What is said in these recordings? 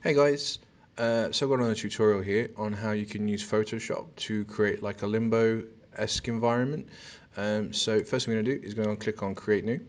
Hey guys, so I've got another tutorial here on how you can use Photoshop to create like a Limbo-esk environment. So first thing we're going to do is going to click on Create New,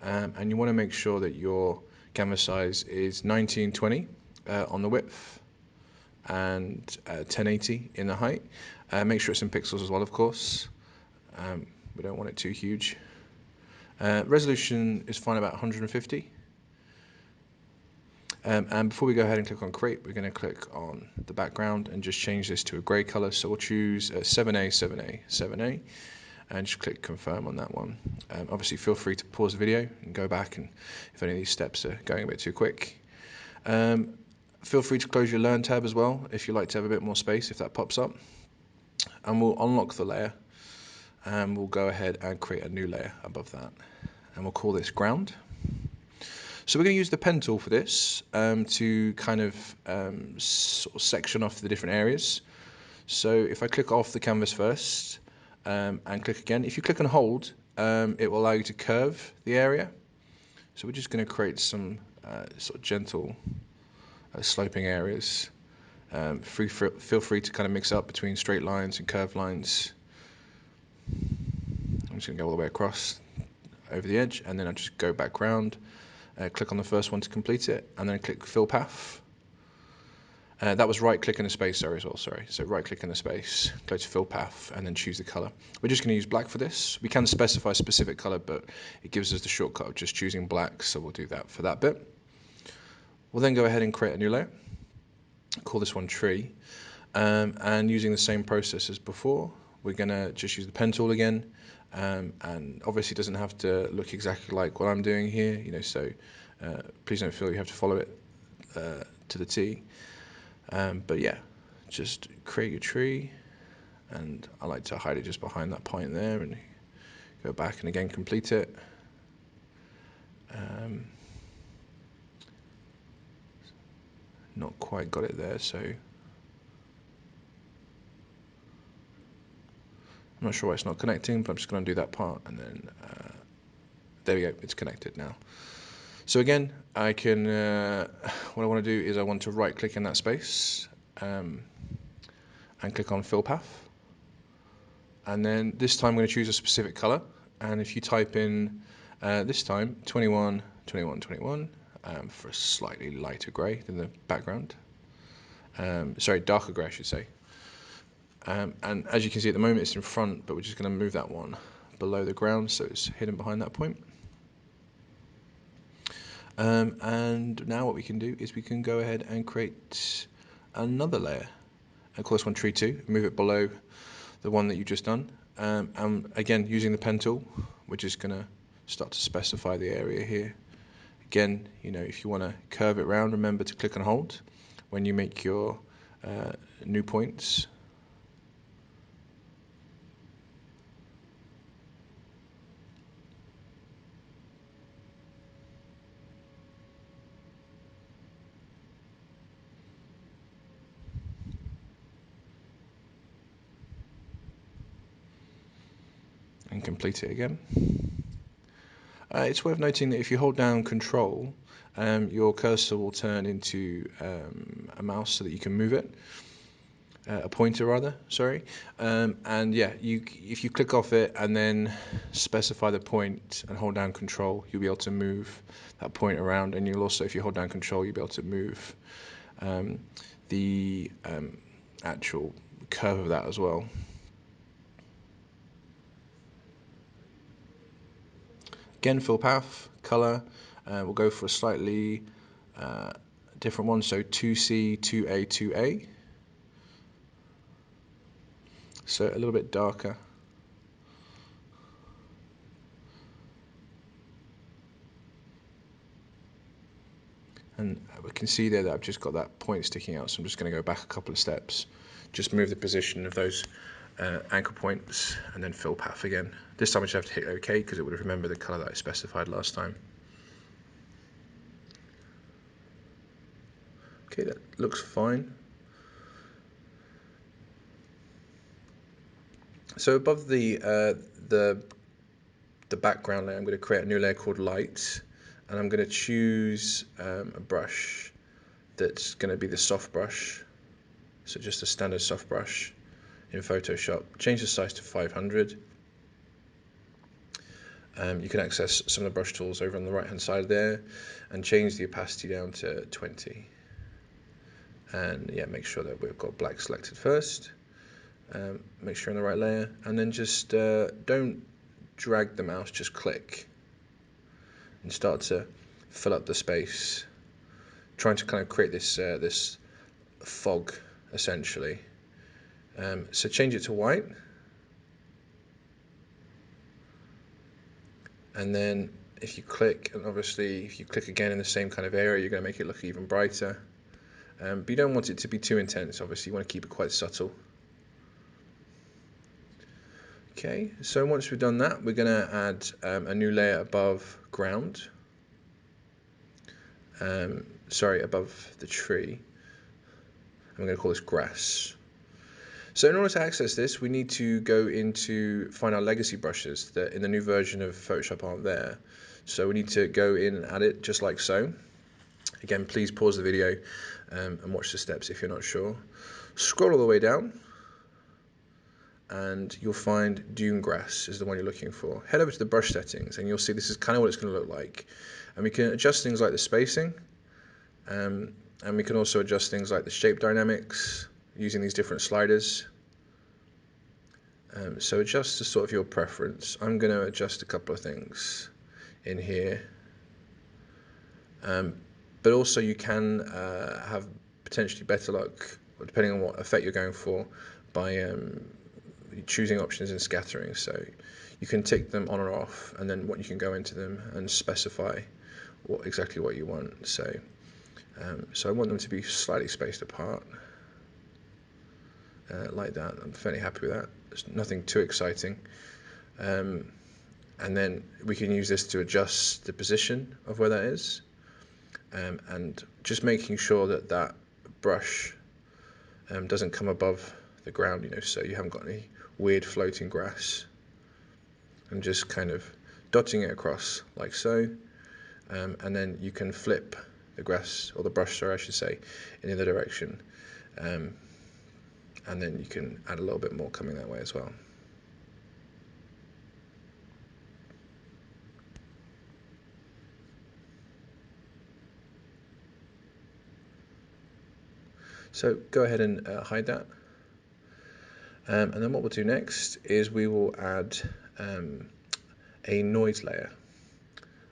and you want to make sure that your canvas size is 1920 on the width and 1080 in the height. Make sure it's in pixels as well, of course. We don't want it too huge. Resolution is fine about 150. And before we go ahead and click on create, we're going to click on the background and just change this to a grey colour. So we'll choose 7A, 7A, 7A, and just click confirm on that one. Obviously feel free to pause the video and go back, and if any of these steps are going a bit too quick. Feel free to close your learn tab as well if you like to have a bit more space if that pops up. And we'll unlock the layer and we'll go ahead and create a new layer above that. And we'll call this ground. So we're going to use the pen tool for this to kind of sort of section off the different areas. So if I click off the canvas first and click again, if you click and hold, it will allow you to curve the area. So we're just going to create some sort of gentle sloping areas. Feel free to kind of mix up between straight lines and curved lines. I'm just going to go all the way across over the edge, and then I'll just go back round. Click on the first one to complete it, and then click fill path. That was right click in the space there as well, sorry. So right click in the space, go to fill path, and then choose the color. We're just going to use black for this. We can specify a specific color, but it gives us the shortcut of just choosing black, so we'll do that for that bit. We'll then go ahead and create a new layer. Call this one tree, and using the same process as before, we're going to just use the pen tool again. And obviously it doesn't have to look exactly like what I'm doing here, so please don't feel you have to follow it to the T. But yeah, just create your tree, and I like to hide it just behind that point there and go back and again complete it. Not quite got it there, so I'm not sure why it's not connecting, but I'm just going to do that part, and then there we go, it's connected now. So again, I can what I want to do is I want to right click in that space and click on fill path, and then this time I'm going to choose a specific color, and if you type in this time 21 21 21 for a slightly lighter grey than the background, sorry, darker grey I should say, and as you can see at the moment it's in front, but we're just going to move that one below the ground so it's hidden behind that point. And now what we can do is we can go ahead and create another layer and call this one tree 2, move it below the one that you just done, and again using the pen tool we're just going to start to specify the area here. Again, if you want to curve it round, remember to click and hold when you make your new points. And complete it again. It's worth noting that if you hold down Control, your cursor will turn into a mouse so that you can move it. A pointer rather, sorry. And yeah, if you click off it and then specify the point and hold down Control, you'll be able to move that point around, and you'll also, if you hold down Control, you'll be able to move the actual curve of that as well. Again, fill path, color, we'll go for a slightly different one, so 2C, 2A, 2A. So a little bit darker. And we can see there that I've just got that point sticking out, so I'm just going to go back a couple of steps, just move the position of those anchor points, and then fill path again. This time I just have to hit OK because it would have remembered the colour that I specified last time. Okay, that looks fine. So above the background layer, I'm going to create a new layer called Light, and I'm going to choose a brush that's going to be the soft brush, so just a standard soft brush in Photoshop. Change the size to 500. You can access some of the brush tools over on the right hand side there and change the opacity down to 20. And yeah, make sure that we've got black selected first. Make sure you're in the right layer, and then just don't drag the mouse, just click and start to fill up the space, trying to kind of create this this fog essentially. So change it to white, and then if you click, and obviously if you click again in the same kind of area, you're going to make it look even brighter. But you don't want it to be too intense, obviously you want to keep it quite subtle. Okay, so once we've done that, we're going to add a new layer above ground. Above the tree. I'm going to call this grass. So in order to access this, we need to go into find our legacy brushes that in the new version of Photoshop aren't there. So we need to go in and add it just like so. Again, please pause the video and watch the steps if you're not sure. Scroll all the way down and you'll find Dune Grass is the one you're looking for. Head over to the brush settings and you'll see this is kind of what it's going to look like. And we can adjust things like the spacing. And we can also adjust things like the shape dynamics using these different sliders. So adjust to sort of your preference. I'm going to adjust a couple of things in here. But also you can have potentially better luck, depending on what effect you're going for, by choosing options in scattering. So you can tick them on or off, and then you can go into them and specify exactly what you want. So I want them to be slightly spaced apart, like that. I'm fairly happy with that. There's nothing too exciting. And then we can use this to adjust the position of where that is, and just making sure that that brush doesn't come above the ground, so you haven't got any weird floating grass, and just kind of dotting it across like so. And then you can flip the grass, or the brush, sorry, I should say, in the other direction. And then you can add a little bit more coming that way as well. So go ahead and hide that. And then what we'll do next is we will add a noise layer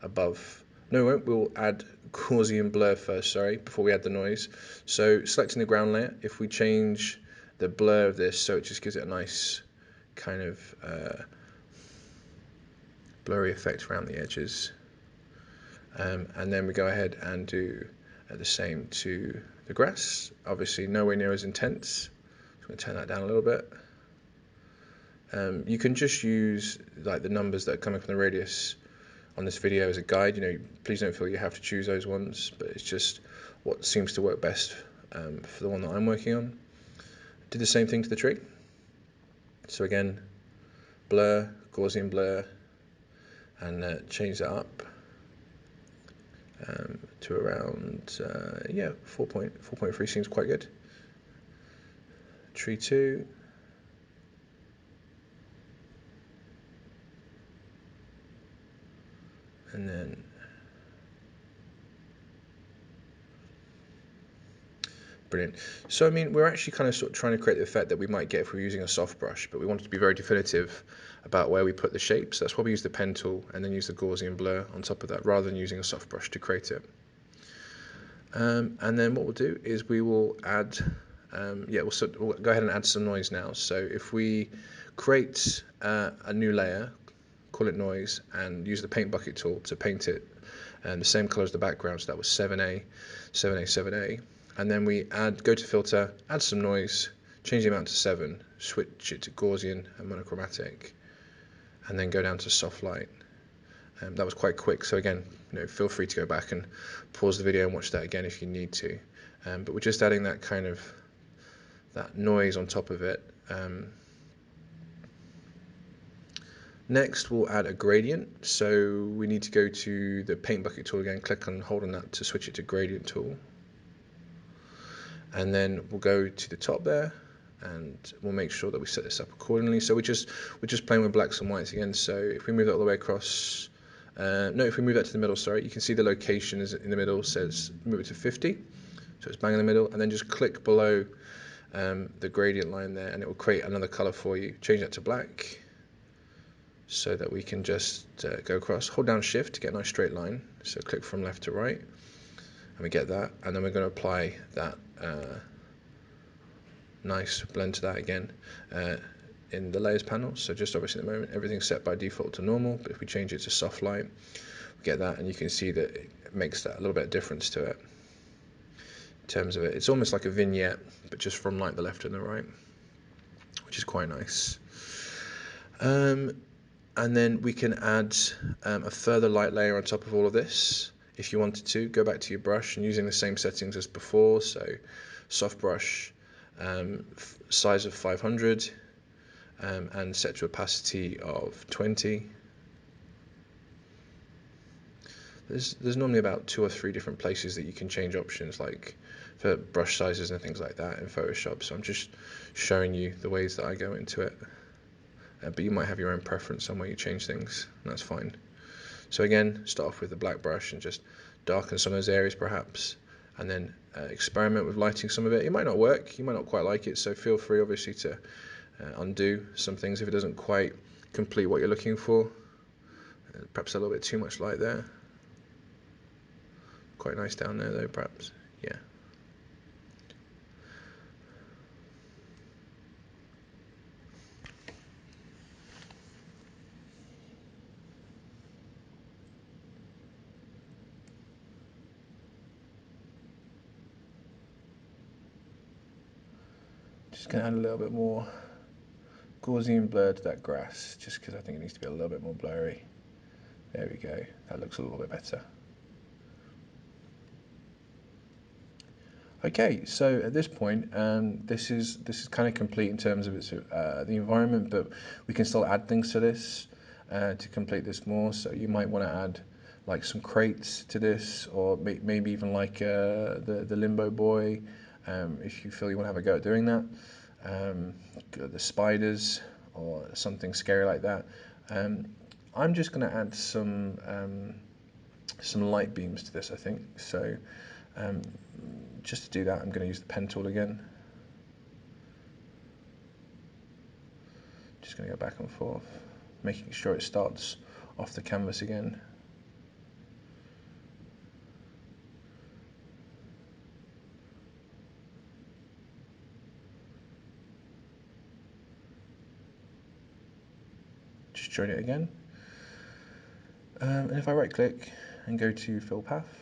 above. No, we won't. We'll add Gaussian blur first, sorry, before we add the noise. So selecting the ground layer, if we change the blur of this so it just gives it a nice kind of blurry effect around the edges. And then we go ahead and do the same to the grass. Obviously nowhere near as intense. I'm going to turn that down a little bit. You can just use like the numbers that are coming from the radius on this video as a guide. Please don't feel you have to choose those ones, but it's just what seems to work best for the one that I'm working on. Did the same thing to the tree. So again, blur, Gaussian blur, and change that up to around 4.3 seems quite good. Tree 2. And then brilliant. So I mean, we're actually kind of sort of trying to create the effect that we might get if we were using a soft brush, but we want it to be very definitive about where we put the shapes. That's why we use the pen tool and then use the Gaussian blur on top of that, rather than using a soft brush to create it. And then what we'll do is we will add, we'll go ahead and add some noise now. So if we create a new layer, call it noise, and use the paint bucket tool to paint it the same color as the background, so that was 7A, 7A, 7A. And then we go to filter, add some noise, change the amount to 7, switch it to Gaussian and monochromatic, and then go down to soft light. That was quite quick, so again, feel free to go back and pause the video and watch that again if you need to. But we're just adding that kind of that noise on top of it. Next, we'll add a gradient. So we need to go to the paint bucket tool again, click and hold on that to switch it to gradient tool. And then we'll go to the top there, and we'll make sure that we set this up accordingly. So we're just playing with blacks and whites again. So if we move that all the way across, no, if we move that to the middle, sorry, you can see the location is in the middle, says move it to 50, so it's bang in the middle, and then just click below the gradient line there, and it will create another color for you. Change that to black, so that we can just go across. Hold down shift to get a nice straight line, so click from left to right, and we get that, and then we're going to apply that nice blend to that again in the layers panel. So just obviously at the moment everything's set by default to normal, but if we change it to soft light, we get that, and you can see that it makes that a little bit of difference to it in terms of it. It's almost like a vignette, but just from like the left and the right, which is quite nice. And then we can add a further light layer on top of all of this. If you wanted to, go back to your brush and using the same settings as before, so soft brush, size of 500, and set to opacity of 20. There's normally about 2 or 3 different places that you can change options, like for brush sizes and things like that in Photoshop, so I'm just showing you the ways that I go into it. But you might have your own preference on where you change things, and that's fine. So again, start off with the black brush and just darken some of those areas perhaps, and then experiment with lighting some of it. It might not work, you might not quite like it, so feel free obviously to undo some things if it doesn't quite complete what you're looking for. Perhaps a little bit too much light there. Quite nice down there though, perhaps. Yeah. Just going to add a little bit more Gaussian blur to that grass, just because I think it needs to be a little bit more blurry. There we go, that looks a little bit better. Okay, so at this point, this is kind of complete in terms of its the environment, but we can still add things to this to complete this more. So you might want to add like some crates to this, or maybe even like the Limbo boy, if you feel you want to have a go at doing that. The spiders or something scary like that. I'm just going to add some light beams to this, I think. So just to do that, I'm going to use the pen tool again. Just going to go back and forth, making sure it starts off the canvas again. Just join it again. And if I right click and go to fill path,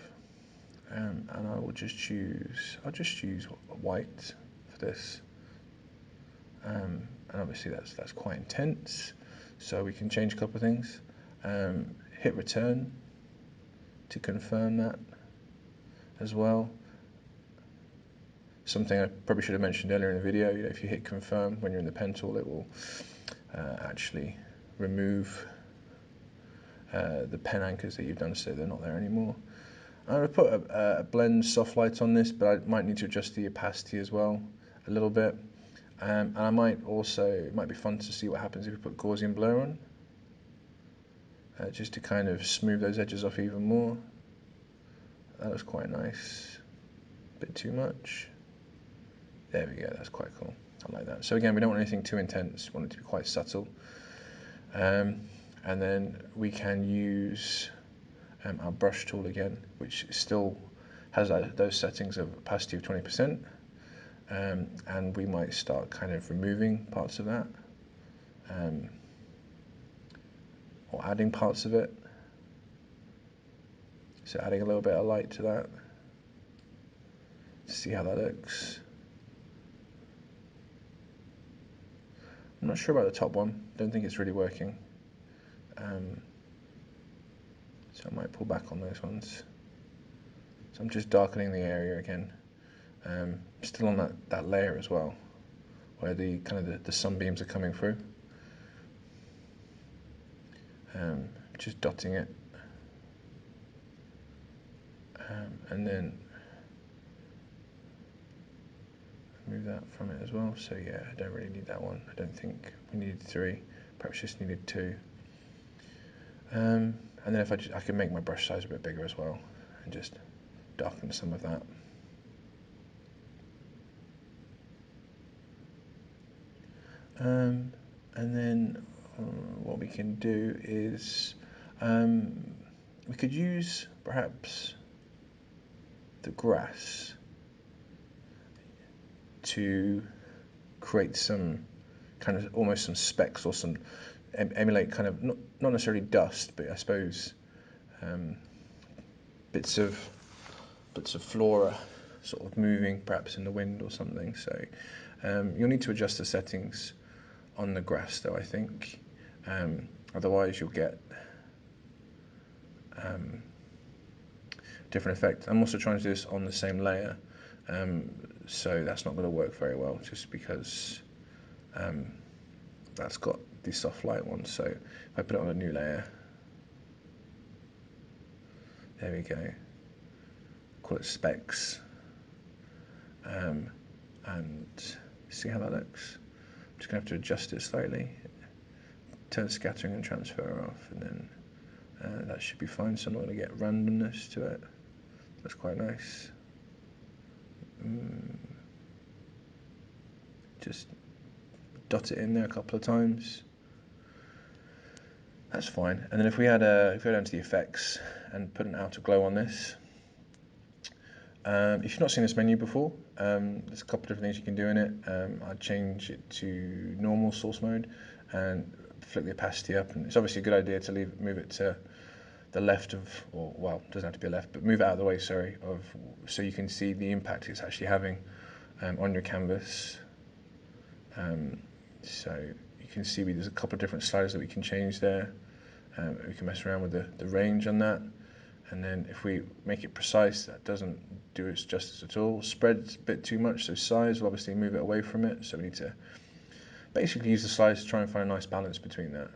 and I will just choose, I'll just choose white for this. And obviously that's quite intense, so we can change a couple of things. Hit return to confirm that as well. Something I probably should have mentioned earlier in the video, if you hit confirm when you're in the pen tool, it will actually remove the pen anchors that you've done, so they're not there anymore. I'm going to put a blend soft light on this, but I might need to adjust the opacity as well a little bit. And I might also, it might be fun to see what happens if we put Gaussian blur on, just to kind of smooth those edges off even more. That looks quite nice. A bit too much. There we go, that's quite cool. I like that. So again, we don't want anything too intense, we want it to be quite subtle. And then we can use our brush tool again, which still has those settings of opacity of 20%. And we might start kind of removing parts of that, or adding parts of it. So adding a little bit of light to that, see how that looks. I'm not sure about the top one, don't think it's really working. So I might pull back on those ones. So I'm just darkening the area again. Still on that layer as well, where the kind of the sunbeams are coming through. Just dotting it. And then remove that from it as well. So yeah, I don't really need that one. I don't think we needed 3, perhaps just needed 2. And then if I can make my brush size a bit bigger as well, and just darken some of that. And then what we can do is we could use perhaps the grass to create some kind of almost some specks, or some emulate kind of not necessarily dust, but I suppose bits of flora sort of moving perhaps in the wind or something. So you'll need to adjust the settings on the grass though, I think. Otherwise you'll get different effect. I'm also trying to do this on the same layer, so that's not going to work very well, just because that's got the soft light one. So if I put it on a new layer, there we go, call it specks, and see how that looks. I'm just going to have to adjust it slightly, turn scattering and transfer off, and then that should be fine, so I'm not going to get randomness to it. That's quite nice. Just dot it in there a couple of times. That's fine. And then if we go down to the effects and put an outer glow on this, if you've not seen this menu before, there's a couple of different things you can do in it. I'd change it to normal source mode and flick the opacity up. And it's obviously a good idea to move it to the left of, or well, it doesn't have to be left, but move it out of the way, sorry, so you can see the impact it's actually having on your canvas. So you can see there's a couple of different sliders that we can change there. We can mess around with the range on that, and then if we make it precise, that doesn't do us justice at all. Spread's a bit too much, so size will obviously move it away from it, so we need to basically use the sliders to try and find a nice balance between that.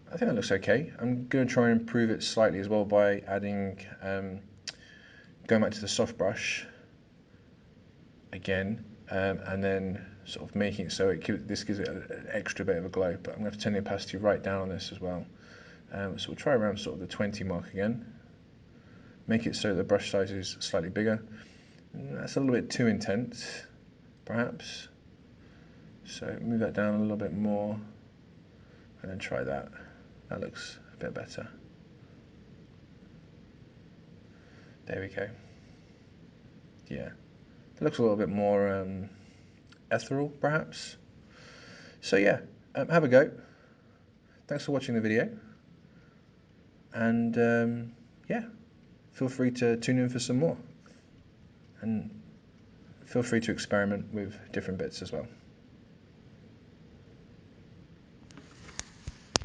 I think that looks okay. I'm going to try and improve it slightly as well by adding, going back to the soft brush again, and then sort of making it so this gives it an extra bit of a glow. But I'm going to have to turn the opacity right down on this as well. So we'll try around sort of the 20 mark again. Make it so the brush size is slightly bigger. That's a little bit too intense, perhaps. So move that down a little bit more, and then try that. That looks a bit better. There we go. Yeah, it looks a little bit more ethereal, perhaps. So yeah, have a go. Thanks for watching the video, and yeah, feel free to tune in for some more, and feel free to experiment with different bits as well.